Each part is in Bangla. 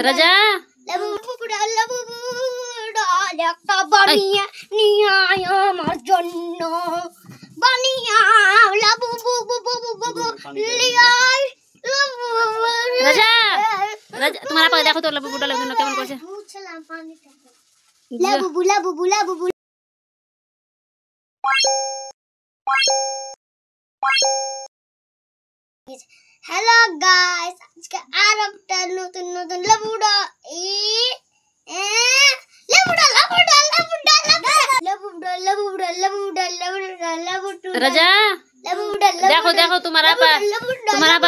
রাজা একটা বানিয়ে নিয়ে আয় আমার জন্য বানিয়ে রাজা রাজা তোমার আপা দেখো তো লাবু ডালের জন্য কেমন করছে। হ্যালো গাইস, আজকে আর একটা নতুন নতুন লাবুডা রাজা দেখো দেখো তোমার আপা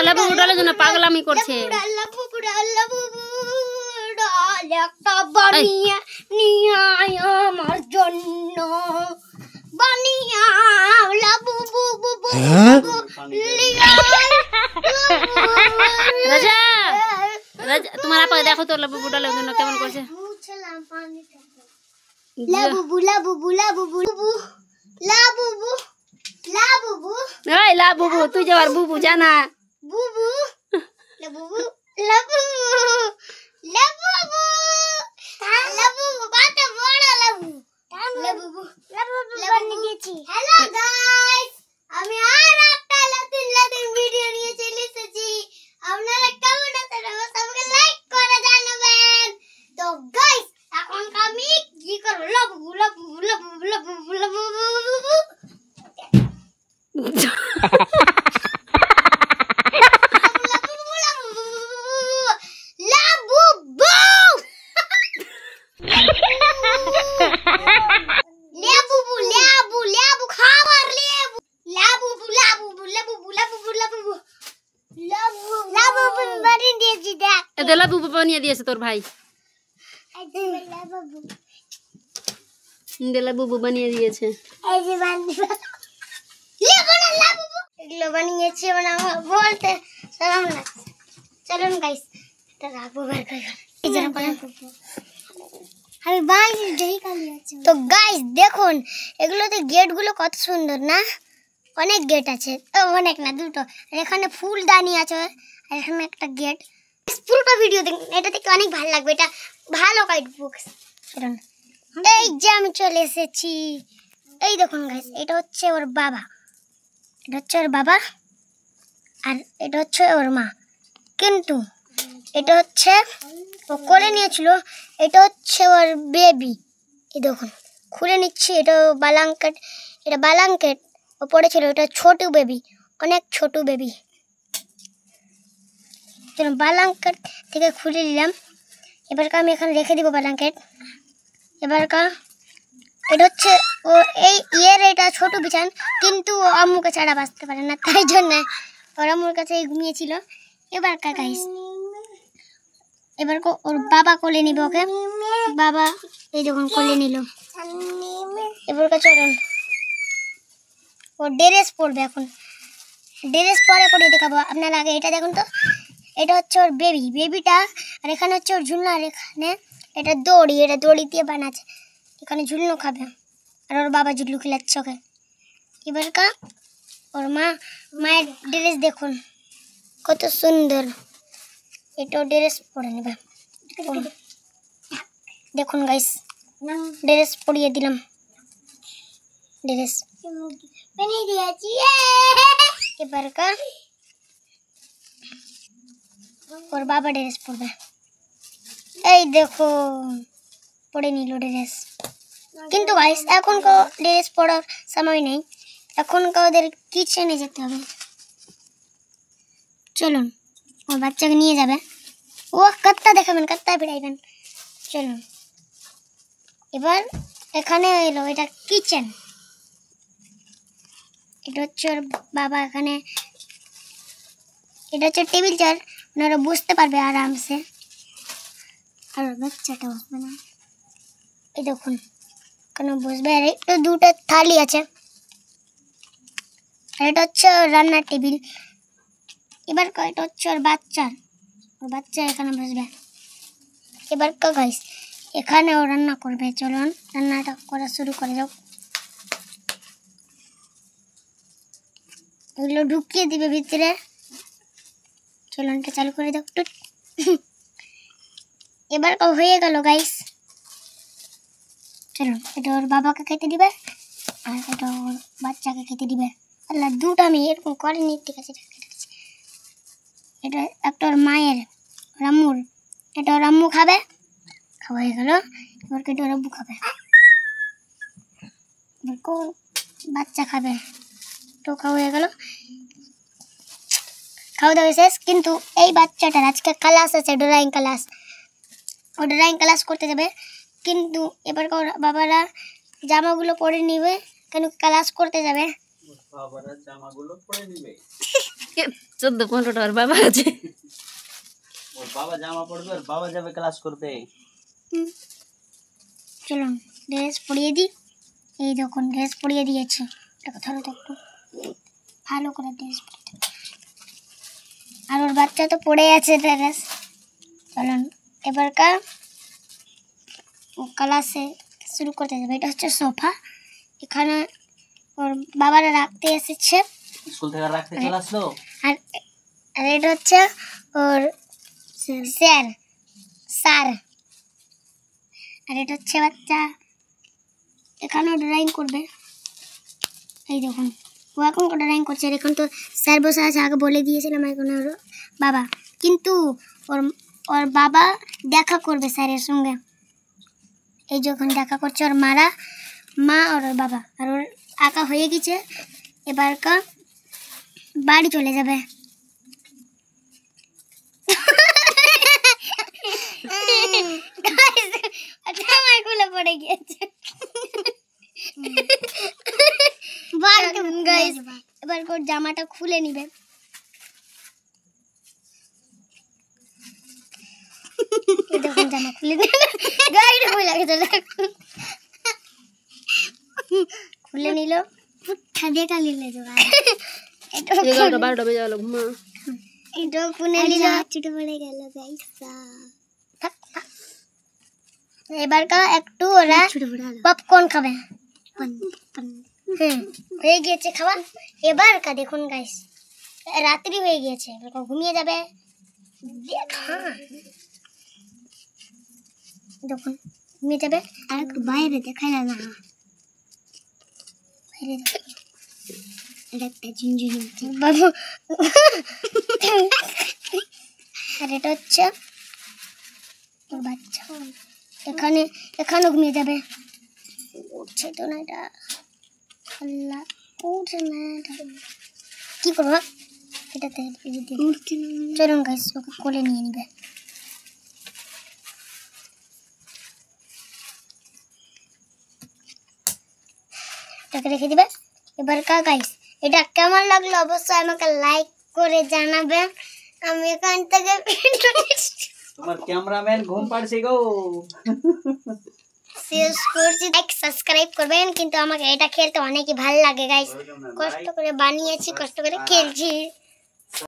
লাবু ডালের জন্য পাগলামি করছে। একটা বানিয়ে নিয়ে আয় আমার জন্য বানিয়ে রাজা রাজা তোমার আপা দেখো তো লাবু ডালের জন্য কেমন করছে। ওই লাবুবু তুই যাবার বুবু জানা বুবু লাবুবু লাবুবু লাবুবু লাবুবু বাটা বড় লাবু লাবুবু লাবুবু বানিয়ে দিয়েছি। হ্যালো গাইস, আমি আর একটা নতুন ভিডিও নিয়ে চলে এসেছি। আপনারা কেমন আছেন? আমাকে লাইক করে জানাবেন। তো গাইস, এখন আমি কি করব? Labubu Labubu Labubu Labubu Labubu Labubu বানিয়ে দিয়েছে তোর ভাই। লাবুবু বানিয়ে দিয়েছে। এগুলো বানিয়েছি মানে আমার বলতে শরম লাগছে। চলুন গাইস, এটা রাখবো বের করে। আমি বানিয়ে যেই কালি আছে। তো গাইস দেখুন, এগুলোতে গেটগুলো কত সুন্দর না? অনেক গেট আছে, অনেক না দুটো। আর এখানে ফুলদানি আছে, আর এখানে একটা গেট। পুরোটা ভিডিও দেখুন, এটা দেখতে অনেক ভালো লাগবে। এটা ভালো গাইড বুকস। এই যে আমি চলে এসেছি। এই দেখুন গাইস, এটা হচ্ছে ওর বাবা, এটা হচ্ছে ওর বাবা, আর এটা হচ্ছে ওর মা। কিন্তু এটা হচ্ছে ও কোলে নিয়েছিল, এটা হচ্ছে ওর বেবি। এই দেখুন খুলে নিচ্ছি, এটা বালাঙ্কেট, এটা বালাঙ্কেট ও পড়েছিল। এটা ছোট বেবি, অনেক ছোট বেবি। বালাঙ্কেট থেকে খুলে নিলাম। এবারকার আমি এখানে রেখে দিব বালাঙ্কেট। এবারকার এটা হচ্ছে ও এই এটা ছোট বিছান, কিন্তু ও আম্মুকে ছাড়া বাঁচতে পারে না, তাই জন্য ওর আম্মুর কাছে ঘুমিয়েছিল। এবারকার গাইস, এবার ওর বাবা কোলে নিবে ওকে। বাবা এই যখন কোলে নিল, এবারকার চলুন ও ড্রেস পরবে। এখন ড্রেস পরে দেখাবো আপনারা। আগে এটা দেখুন তো, এটা হচ্ছে ওর বেবিটা, আর এখানে হচ্ছে ওর ঝুলনা, আর এখানে এটা দড়ি, এটা দড়ি দিয়ে বানাচ্ছে। এখানে ঝুলনো খাবে, আর ওর বাবা ঝুলু খেলাচ্ছে ওকে। এবারকার ওর মায়ের ড্রেস দেখুন কত সুন্দর। এটাও ড্রেস পরে নেবে। দেখুন গাইস, ড্রেস পরিয়ে দিলাম, ড্রেস বানিয়ে দিয়েছি। এবারকার ওর বাবা ড্রেস পরবে। এই দেখো পরে নিল ড্রেস। কিন্তু গাইস এখন ড্রেস পরার সময় নেই, এখন ওদের কিচেনে যেতে হবে। চলুন ওর বাচ্চাকে নিয়ে যাবে, ও কাত্তা দেখাবেন, কাত্তা বেড়াইবেন। চলুন এবার এখানে এলো, এটা কিচেন, এটা হচ্ছে ওর বাবা। এখানে এটা হচ্ছে টেবিল চেয়ার, ওনারা বসতে পারবে আরামসে, আর বাচ্চাটা বসবে না। এই দেখুন কেন বসবে। আর একটু দুটো থালি আছে, আর এটা হচ্ছে রান্নার টেবিল। এবার এটা হচ্ছে ওর বাচ্চা এখানে বসবে। এবার গাইস এখানে ও রান্না করবে। চলুন রান্নাটা করা শুরু করে যাও। এগুলো ঢুকিয়ে দিবে ভিতরে। চলনটা চালু করে দাও টুট। এবার হয়ে গেল গাইস। চলুন এটা ওর বাবাকে খেতে দিবে আর এটা ওর বাচ্চাকে খেতে দিবে। আল্লাহ দুটো আমি এরকম করিনি, ঠিক আছে এটা একটা ওর মায়ের রাম্মুর, এটা ওর আম্মু খাবে, খাওয়া হয়ে গেল। এবার কেটে ওর আব্বু খাবে, এবার কোন বাচ্চা খাবে, তো খাওয়া হয়ে গেল। খাওয়া দাওয়া শেষ, কিন্তু এই বাচ্চাটার আজকে ক্লাস আছে, ড্রয়িং ক্লাস। ও ড্রয়িং ক্লাস করতে যাবে, কিন্তু এবার ওর বাবারা জামাগুলো পরে নিবে, কেন ক্লাস করতে যাবে। বাবারা জামাগুলো পরে নিবে, 14-15টা ওর বাবা আছে। ওর বাবা জামা পরবে আর বাবা যাবে ক্লাস করতে। চলুন ড্রেস পরিয়ে দিই। এই যখন ড্রেস পরিয়ে দিয়েছে, এটা ধরো তো একটু ভালো করে ড্রেস পরিয়ে দিই। আর ওর বাচ্চা তো পড়ে আছে ড্রেস। চলুন এবারকার ও ক্লাসে শুরু করতে যাবে। এটা হচ্ছে সোফা, এখানে ওর বাবারা রাখতে এসেছে, স্কুল থেকে রাখতে চলে আসলো। আর আর এটা হচ্ছে ওর স্যার স্যার, আর এটা হচ্ছে বাচ্চা, এখানেও ড্রয়িং করবে। এই দেখুন ও এখন ড্রয়িং করছে, আর এখন তো স্যার বসে আছে, আগে বলে দিয়েছিলাম এখন ওর বাবা, কিন্তু ওর ওর বাবা দেখা করবে স্যারের সঙ্গে। এই যখন দেখা করছে ওর মা আর ওর বাবা, আর ওর আঁকা হয়ে গেছে, এবারকার বাড়ি চলে যাবে। জামাগুলো পড়ে গিয়েছে। এবার ওর জামাটা খুলে নিবে। দেখুন জামা খুলে গাড়িটা খুলে গেছে, খুলে নিল। দেখা নিলে এগারোটা 12টা বেজে গেল, ঘুমা। এটাও খুলে নিল, ছোট পড়ে গেল। এবার একটু ওরা পপকর্ন খাবে। হয়ে গিয়েছে খাওয়া। এবার দেখুন গাইস, রাত্রি হয়ে গিয়েছে, ঘুমিয়ে যাবে। দেখুন ঘুমিয়ে যাবে। আর একটু বাইরে দেখাই না, বাইরে একটা ঝিনঝিনি বাবু। আর এটা হচ্ছে ওর বাচ্চা, এখানে ঘুমিয়ে যাবে। উঠছে তো না, এটা আল্লাহ উঠছে না, এটা কি করবো এটাতে। চলুন গাইস ওকে কোলে নিয়ে নিবে। এটাকে রেখে দিবে। এবার গাইস এটা কেমন লাগলো অবশ্যই আমাকে লাইক করে জানাবেন। আমি এখান থেকে তোমার ক্যামেরাম্যান ঘুম পাড়ছে গো। শেষ করছি, লাইক সাবস্ক্রাইব করবেন, কিন্তু আমাকে এটা খেলতে অনেকই ভালো লাগে গাইস, কষ্ট করে বানিয়েছি, কষ্ট করে খেলছি।